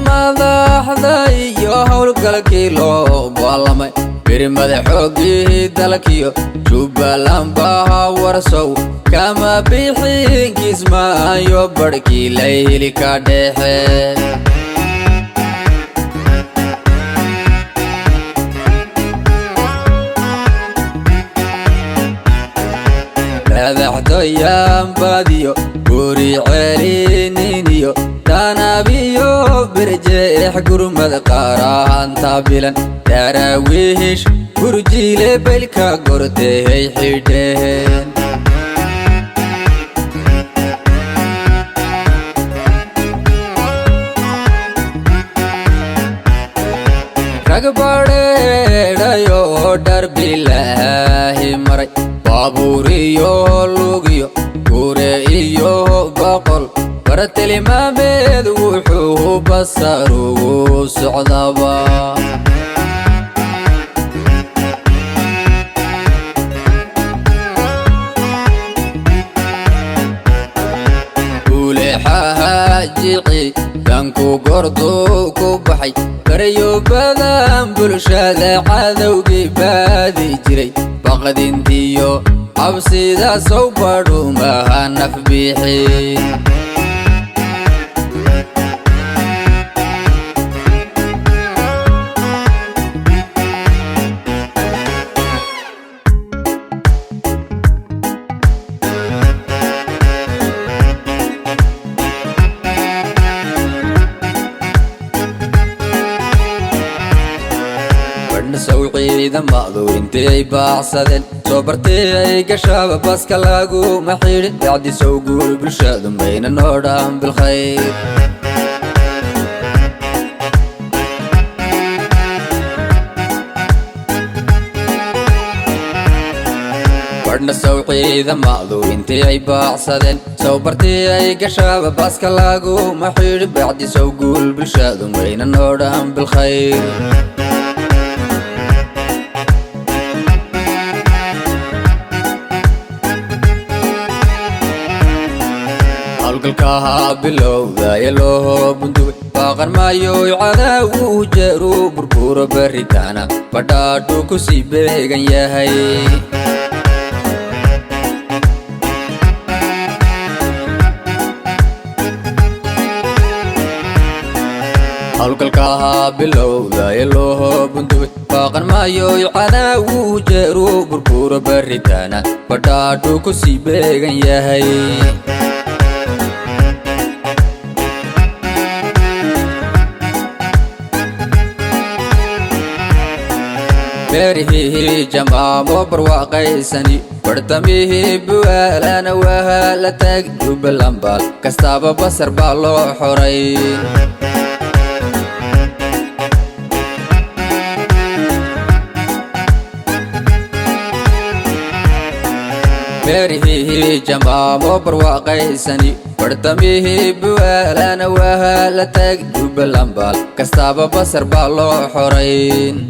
madaxda iyo howlgalkii loo ballamay birmada xoogii dalkiyo Jubbaland baa warsow kama bixin kismaayo barkii la heli ka dhexe madaxdoyan badiyo guri celininiyo tanabiyo birjeex gurmad qaarahanta bilan daraawiish gurjile belka gortay xidheen ragbaadheedhayo darbilaahi maray baaburiyo lugiyo gure iyo boqol bartilmaameed wuxuu basarugu socdaba ulexahajici danku gordu ku baxay karayo badan bulshada cadowgii baadi jiray baqdintiyo cabsida soo badhumaha naf bixi سوقي ذمادو انتي باعصدن صبرتي قشاب بس كلاقو محير بعدي سوقول بالشادم بين النورام بالخير برنا سوقي ذمادو انتي باعصدن صبرتي قشاب بس كلاقو محير بعدي سوقول بالشادم بين النورام بالخير halkalka bilowda yeloo bunduwe baaqan maayo cadaawu jeeru burburo baritaana badhaadhu ku sii beegan yahay halkalka bilowda yeloo bunduwe baaqan maayo cadaawu jeeru burburo baritaana badhaadhu ku sii beegan yahay بيرهي جمامو برواقيساني برتميه بوالانا وهالا تاقدو بالانبال كستابا بصر بالو حورين بيرهي جمامو برواقيساني برتميه بوالانا وهالا تاقدو بالانبال كستابا بصر بالو حورين